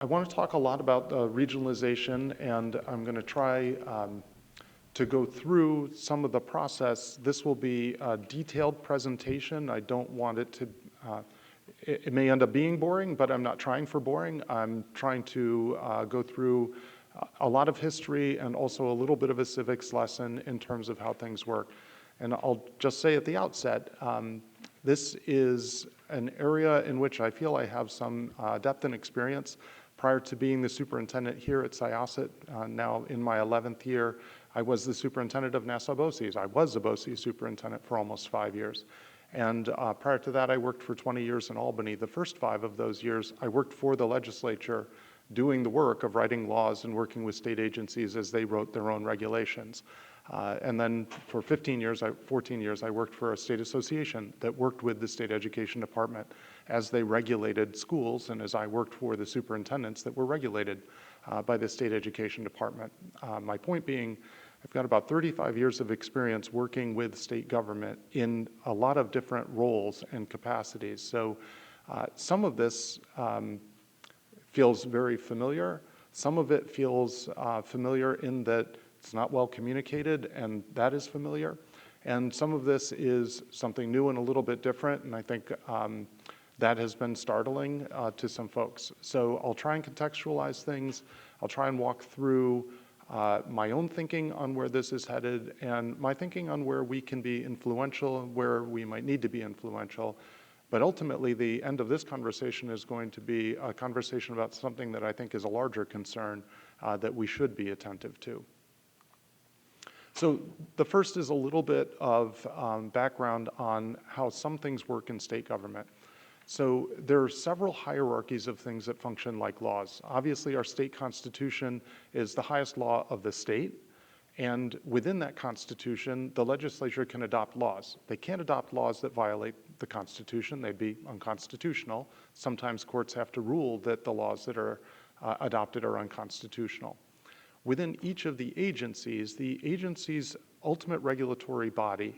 I want to talk a lot about regionalization, and I'm going to try to go through some of the process. This will be a detailed presentation. I don't want it to, it may end up being boring, but I'm not trying for boring. I'm trying to go through a lot of history and also a little bit of a civics lesson in terms of how things work. And I'll just say at the outset, this is an area in which I feel I have some depth and experience. Prior to being the superintendent here at Syosset, now in my 11th year, I was the superintendent of Nassau BOCES. I was the BOCES superintendent for almost 5 years. And prior to that, I worked for 20 years in Albany. The first 5 of those years, I worked for the legislature doing the work of writing laws and working with state agencies as they wrote their own regulations. And then for 14 years, I worked for a state association that worked with the state education department as they regulated schools and as I worked for the superintendents that were regulated by the state education department. My point being, I've got about 35 years of experience working with state government in a lot of different roles and capacities. So some of this feels very familiar. Some of it feels familiar in that it's not well communicated, and that is familiar. And some of this is something new and a little bit different, and I think that has been startling to some folks. So I'll try and contextualize things. I'll try and walk through my own thinking on where this is headed and my thinking on where we can be influential and where we might need to be influential. But ultimately, the end of this conversation is going to be a conversation about something that I think is a larger concern that we should be attentive to. So the first is a little bit of background on how some things work in state government. So there are several hierarchies of things that function like laws. Obviously, our state constitution is the highest law of the state. And within that constitution, the legislature can adopt laws. They can't adopt laws that violate the Constitution. They'd be unconstitutional. Sometimes courts have to rule that the laws that are adopted are unconstitutional. Within each of the agency's ultimate regulatory body,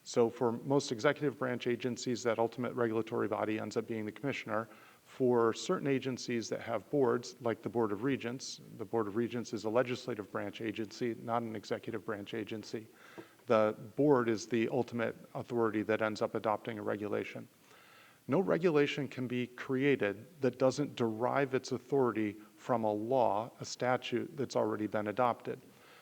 so for most executive branch agencies, that ultimate regulatory body ends up being the commissioner. For certain agencies that have boards, like the Board of Regents is a legislative branch agency, not an executive branch agency. The board is the ultimate authority that ends up adopting a regulation. No regulation can be created that doesn't derive its authority from a law, a statute that's already been adopted.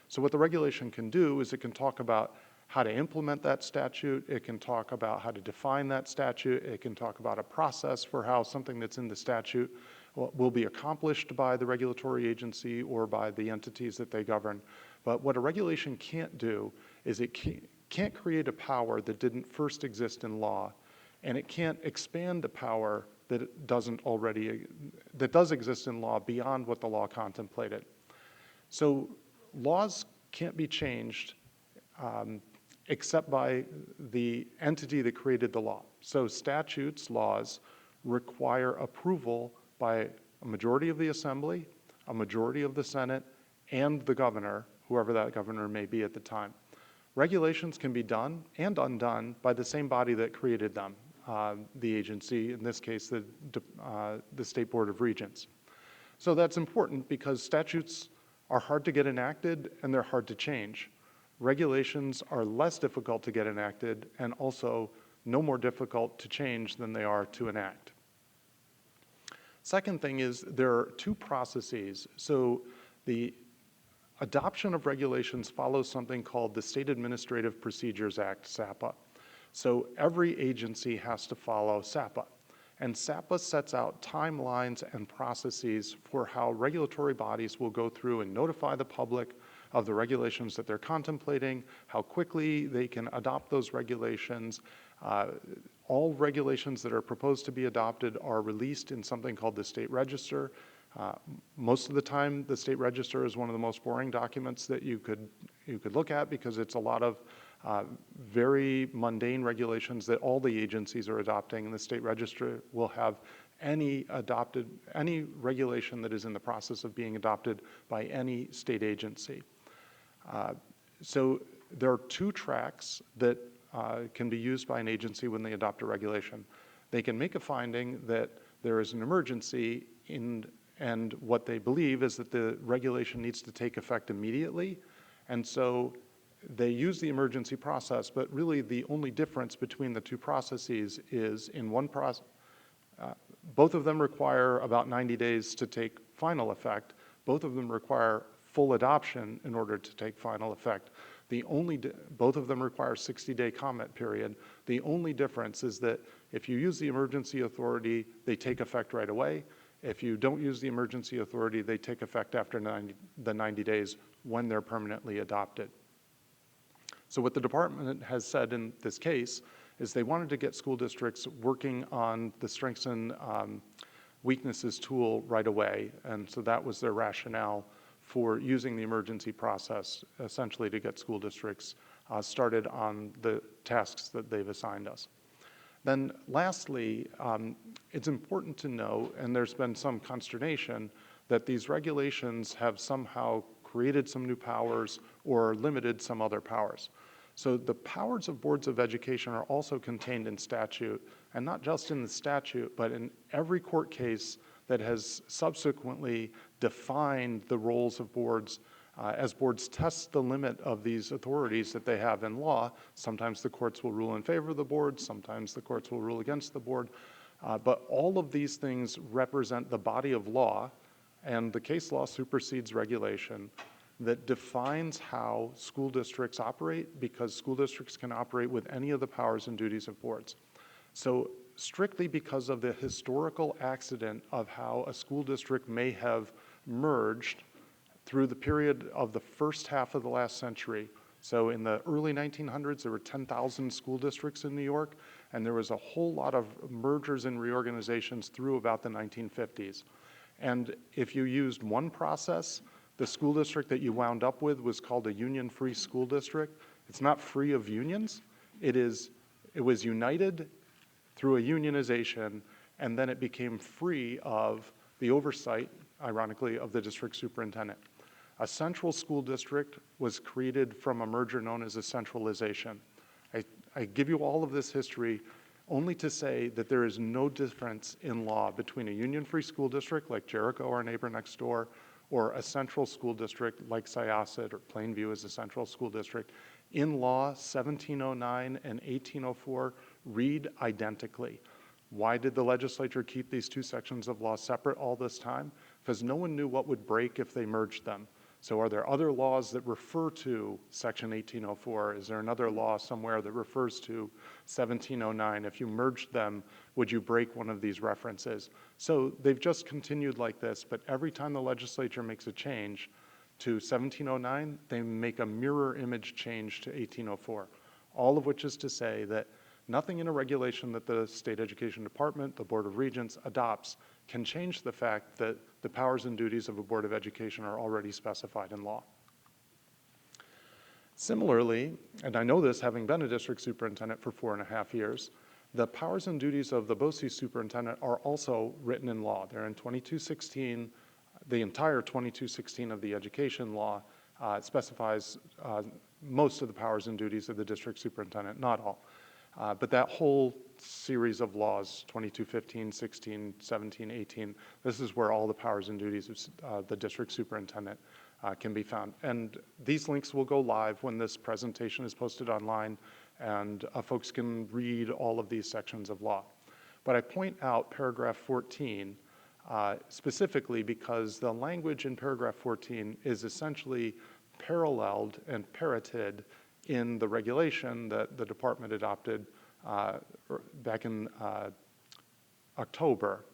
So what the regulation can do is it can talk about how to implement that statute, it can talk about how to define that statute, it can talk about a process for how something that's in the statute will be accomplished by the regulatory agency or by the entities that they govern. But what a regulation can't do is it can't create a power that didn't first exist in law, and it can't expand a power that does exist in law beyond what the law contemplated. So laws can't be changed except by the entity that created the law. So statutes, laws, require approval by a majority of the Assembly, a majority of the Senate, and the governor, whoever that governor may be at the time. Regulations can be done and undone by the same body that created them, the agency, in this case, the State Board of Regents. So that's important because statutes are hard to get enacted and they're hard to change. Regulations are less difficult to get enacted and also no more difficult to change than they are to enact. Second thing is there are 2 processes. So the adoption of regulations follows something called the State Administrative Procedures Act, SAPA. So every agency has to follow SAPA. And SAPA sets out timelines and processes for how regulatory bodies will go through and notify the public of the regulations that they're contemplating, how quickly they can adopt those regulations. All regulations that are proposed to be adopted are released in something called the State Register. Most of the time, the State Register is one of the most boring documents that you could look at because it's a lot of very mundane regulations that all the agencies are adopting, and the State Register will have any regulation that is in the process of being adopted by any state agency. So there are 2 tracks that can be used by an agency when they adopt a regulation. They can make a finding that there is an emergency And what they believe is that the regulation needs to take effect immediately. And so they use the emergency process, but really the only difference between the two processes is in one process, both of them require about 90 days to take final effect. Both of them require full adoption in order to take final effect. Both of them require 60-day comment period. The only difference is that if you use the emergency authority, they take effect right away. If you don't use the emergency authority, they take effect after the 90 days when they're permanently adopted. So what the department has said in this case is they wanted to get school districts working on the strengths and weaknesses tool right away. And so that was their rationale for using the emergency process, essentially to get school districts started on the tasks that they've assigned us. Then lastly, it's important to know, and there's been some consternation, that these regulations have somehow created some new powers or limited some other powers. So the powers of boards of education are also contained in statute, and not just in the statute, but in every court case that has subsequently defined the roles of boards. As boards test the limit of these authorities that they have in law, sometimes the courts will rule in favor of the board, sometimes the courts will rule against the board, but all of these things represent the body of law, and the case law supersedes regulation that defines how school districts operate, because school districts can operate with any of the powers and duties of boards. So strictly because of the historical accident of how a school district may have merged through the period of the first half of the last century. So in the early 1900s, there were 10,000 school districts in New York, and there was a whole lot of mergers and reorganizations through about the 1950s. And if you used one process, the school district that you wound up with was called a union-free school district. It's not free of unions. It was united through a unionization, and then it became free of the oversight, ironically, of the district superintendent. A central school district was created from a merger known as a centralization. I give you all of this history only to say that there is no difference in law between a union-free school district like Jericho, our neighbor next door, or a central school district like Syosset or Plainview as a central school district. In law, 1709 and 1804 read identically. Why did the legislature keep these two sections of law separate all this time? Because no one knew what would break if they merged them. So are there other laws that refer to Section 1804? Is there another law somewhere that refers to 1709? If you merged them, would you break one of these references? So they've just continued like this, but every time the legislature makes a change to 1709, they make a mirror image change to 1804, all of which is to say that nothing in a regulation that the State Education Department, the Board of Regents, adopts can change the fact that the powers and duties of a Board of Education are already specified in law. Similarly, and I know this having been a district superintendent for 4.5 years, the powers and duties of the BOCES superintendent are also written in law. They're in 2216. The entire 2216 of the education law specifies most of the powers and duties of the district superintendent, not all. But that whole series of laws, 2215, 16, 17, 18, this is where all the powers and duties of the district superintendent can be found. And these links will go live when this presentation is posted online, and folks can read all of these sections of law. But I point out paragraph 14 specifically because the language in paragraph 14 is essentially paralleled and parroted in the regulation that the department adopted back in October.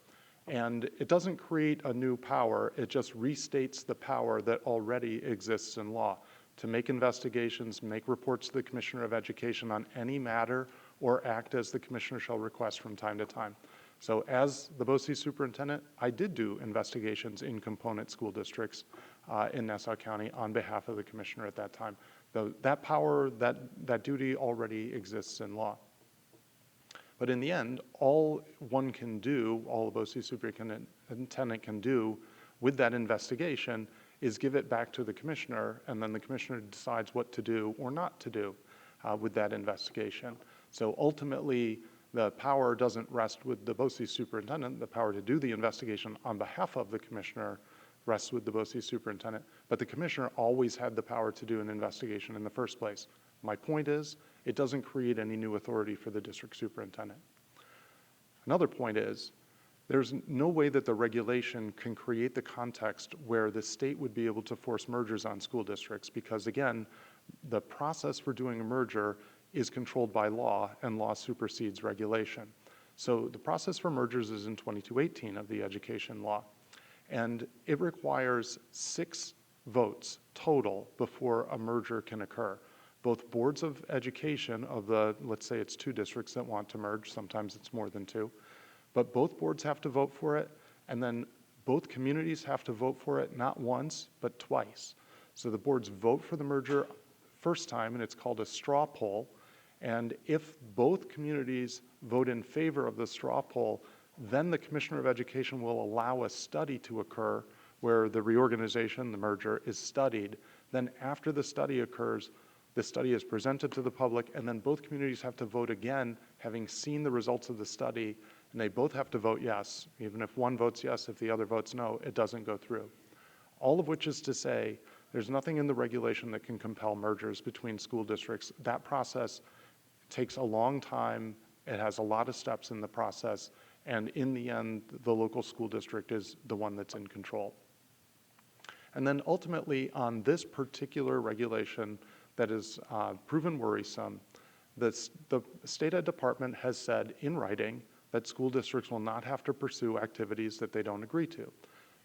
And it doesn't create a new power, it just restates the power that already exists in law to make investigations, make reports to the Commissioner of Education on any matter, or act as the Commissioner shall request from time to time. So as the BOCES superintendent, I did do investigations in component school districts in Nassau County on behalf of the Commissioner at that time. That power, that duty already exists in law. But in the end, all one can do, all the BOCES superintendent can do with that investigation is give it back to the Commissioner, and then the Commissioner decides what to do or not to do with that investigation. So ultimately, The power doesn't rest with the BOCES superintendent. The power to do the investigation on behalf of the commissioner rests with the BOCES superintendent, but the commissioner always had the power to do an investigation in the first place. My point is, it doesn't create any new authority for the district superintendent. Another point is, there's no way that the regulation can create the context where the state would be able to force mergers on school districts because, again, the process for doing a merger is controlled by law, and law supersedes regulation. So the process for mergers is in 2218 of the education law, and it requires 6 votes total before a merger can occur. Both boards of education of the, let's say it's 2 districts that want to merge, sometimes it's more than 2, but both boards have to vote for it, and then both communities have to vote for it not once, but twice. So the boards vote for the merger first time, and it's called a straw poll, and if both communities vote in favor of the straw poll, then the Commissioner of Education will allow a study to occur where the reorganization, the merger, is studied. Then after the study occurs, the study is presented to the public, and then both communities have to vote again, having seen the results of the study, and they both have to vote yes. Even if one votes yes, if the other votes no, it doesn't go through. All of which is to say, there's nothing in the regulation that can compel mergers between school districts. That process takes a long time. It has a lot of steps in the process, and in the end, the local school district is the one that's in control. And then ultimately, on this particular regulation that is proven worrisome, the state ed department has said in writing that school districts will not have to pursue activities that they don't agree to.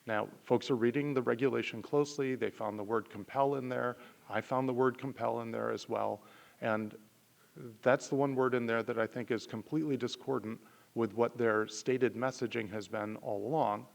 Now, folks are reading the regulation closely. They found the word compel in there. I found the word compel in there as well. And that's the one word in there that I think is completely discordant with what their stated messaging has been all along.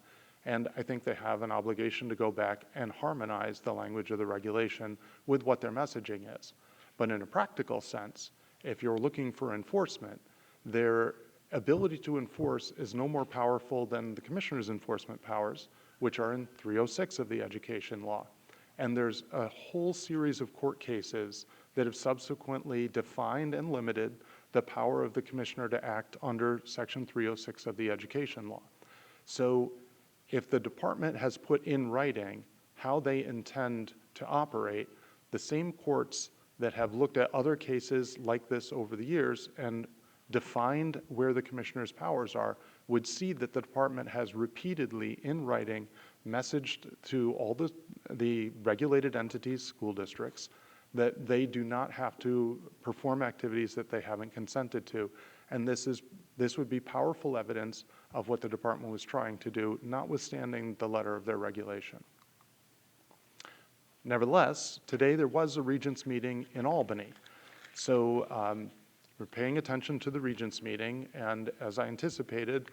And I think they have an obligation to go back and harmonize the language of the regulation with what their messaging is. But in a practical sense, if you're looking for enforcement, their ability to enforce is no more powerful than the commissioner's enforcement powers, which are in 306 of the education law. And there's a whole series of court cases that have subsequently defined and limited the power of the commissioner to act under Section 306 of the education law. So if the department has put in writing how they intend to operate, the same courts that have looked at other cases like this over the years and defined where the commissioner's powers are would see that the department has repeatedly in writing messaged to all the regulated entities, school districts, that they do not have to perform activities that they haven't consented to. And this would be powerful evidence of what the department was trying to do, notwithstanding the letter of their regulation. Nevertheless, today there was a Regents meeting in Albany. So we're paying attention to the Regents meeting, and as I anticipated,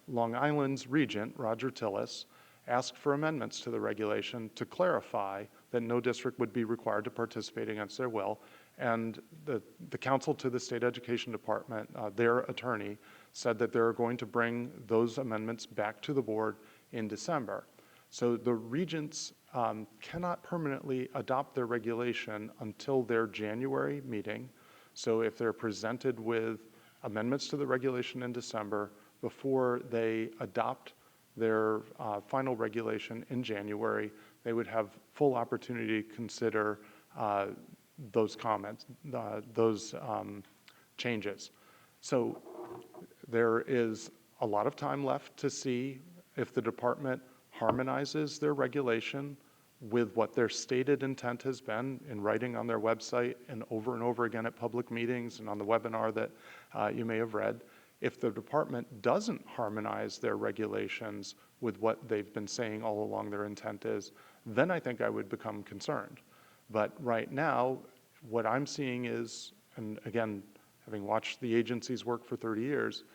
Long Island's Regent, Roger Tillis, asked for amendments to the regulation to clarify that no district would be required to participate against their will. And the counsel to the State Education Department, their attorney, said that they're going to bring those amendments back to the board in December. So the regents cannot permanently adopt their regulation until their January meeting. So if they're presented with amendments to the regulation in December before they adopt their final regulation in January, they would have full opportunity to consider those comments, those changes. So there is a lot of time left to see if the department harmonizes their regulation with what their stated intent has been in writing on their website and over again at public meetings and on the webinar that you may have read. If the department doesn't harmonize their regulations with what they've been saying all along their intent is, then I think I would become concerned. But right now, what I'm seeing is, and again, having watched the agency's work for 30 years,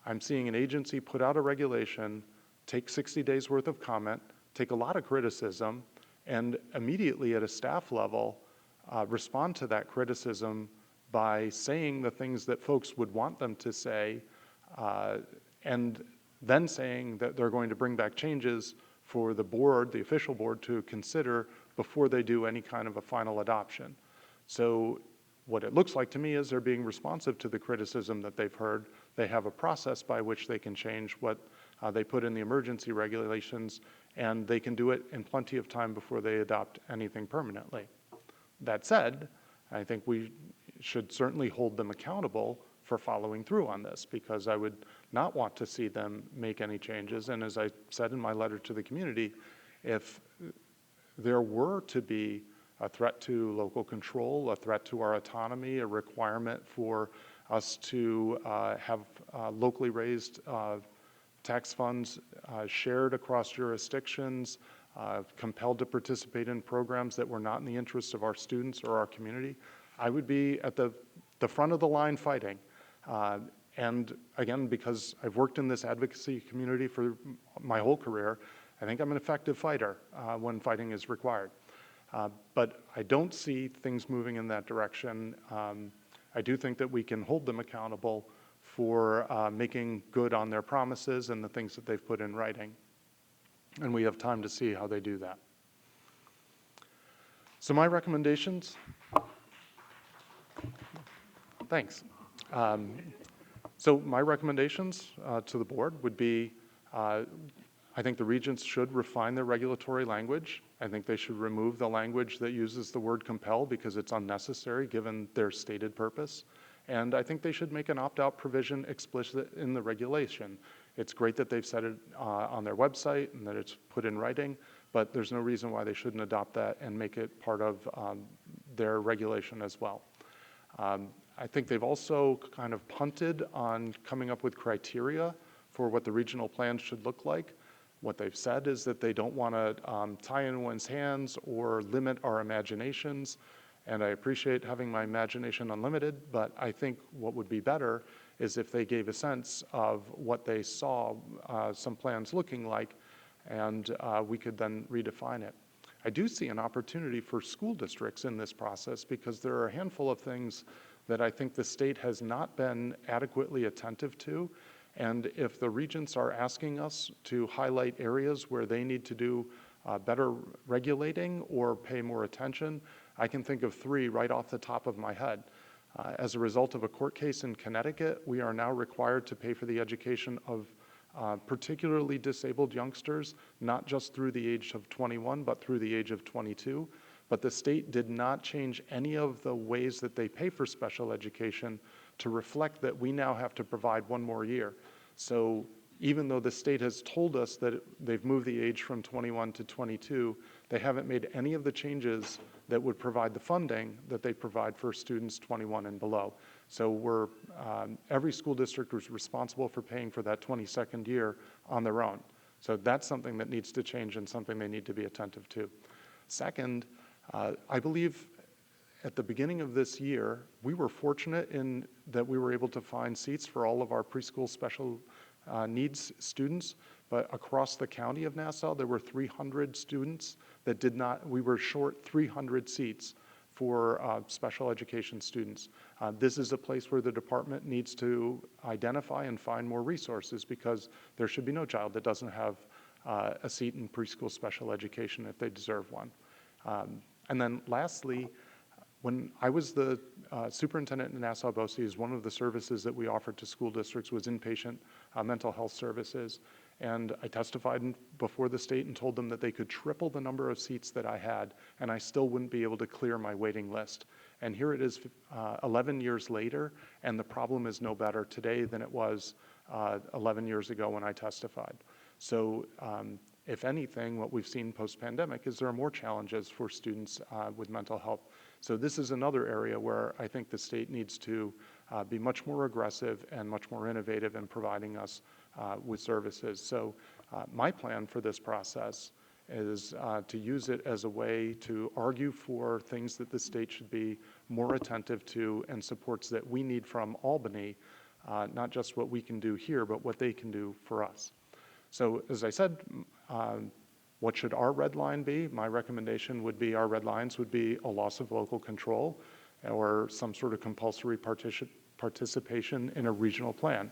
I'm seeing an agency put out a regulation, take 60 days worth of comment, take a lot of criticism, and immediately at a staff level, respond to that criticism by saying the things that folks would want them to say, and then saying that they're going to bring back changes for the board, the official board, to consider before they do any kind of a final adoption. So what it looks like to me is they're being responsive to the criticism that they've heard. they have a process by which they can change what they put in the emergency regulations, and they can do it in plenty of time before they adopt anything permanently. That said, I think we should certainly hold them accountable for following through on this, because I would not want to see them make any changes. And as I said in my letter to the community, if there were to be a threat to local control, a threat to our autonomy, a requirement for us to have locally raised tax funds shared across jurisdictions, compelled to participate in programs that were not in the interests of our students or our community, I would be at the front of the line fighting. And again, because I've worked in this advocacy community for my whole career, I think I'm an effective fighter when fighting is required. But I don't see things moving in that direction. I do think that we can hold them accountable for making good on their promises and the things that they've put in writing. And we have time to see how they do that. So my recommendations, thanks. So my recommendations to the board would be, I think the regents should refine their regulatory language. I think they should remove the language that uses the word compel because it's unnecessary given their stated purpose. And I think they should make an opt-out provision explicit in the regulation. It's great that they've said it on their website and that it's put in writing, but there's no reason why they shouldn't adopt that and make it part of their regulation as well. I think they've also kind of punted on coming up with criteria for what the regional plans should look like. What they've said is that they don't want to tie anyone's hands or limit our imaginations. And I appreciate having my imagination unlimited, but I think what would be better is if they gave a sense of what they saw some plans looking like, and we could then redefine it. I do see an opportunity for school districts in this process because there are a handful of things that I think the state has not been adequately attentive to. And if the regents are asking us to highlight areas where they need to do better regulating or pay more attention, I can think of 3 right off the top of my head. As a result of a court case in Connecticut, we are now required to pay for the education of particularly disabled youngsters, not just through the age of 21, but through the age of 22. But the state did not change any of the ways that they pay for special education to reflect that we now have to provide 1 more year. So even though the state has told us that they've moved the age from 21 to 22, they haven't made any of the changes that would provide the funding that they provide for students 21 and below. So every school district was responsible for paying for that 22nd year on their own. So that's something that needs to change and something they need to be attentive to. Second, I believe at the beginning of this year, we were fortunate in that we were able to find seats for all of our preschool special needs students, but across the county of Nassau, there were 300 students that we were short 300 seats for special education students. This is a place where the department needs to identify and find more resources because there should be no child that doesn't have a seat in preschool special education if they deserve one. And then lastly, when I was the superintendent in Nassau BOCES, one of the services that we offered to school districts was inpatient mental health services. And I testified before the state and told them that they could triple the number of seats that I had, and I still wouldn't be able to clear my waiting list. And here it is 11 years later, and the problem is no better today than it was 11 years ago when I testified. So if anything, what we've seen post-pandemic is there are more challenges for students with mental health. So this is another area where I think the state needs to be much more aggressive and much more innovative in providing us with services. So my plan for this process is to use it as a way to argue for things that the state should be more attentive to and supports that we need from Albany, not just what we can do here, but what they can do for us. So as I said, what should our red line be? My recommendation would be our red lines would be a loss of local control or some sort of compulsory participation in a regional plan.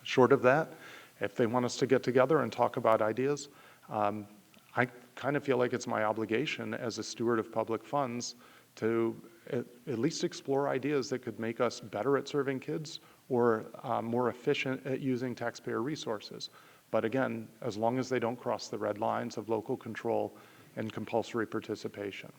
Short of that, if they want us to get together and talk about ideas, I kind of feel like it's my obligation as a steward of public funds to at least explore ideas that could make us better at serving kids or more efficient at using taxpayer resources. But again, as long as they don't cross the red lines of local control and compulsory participation.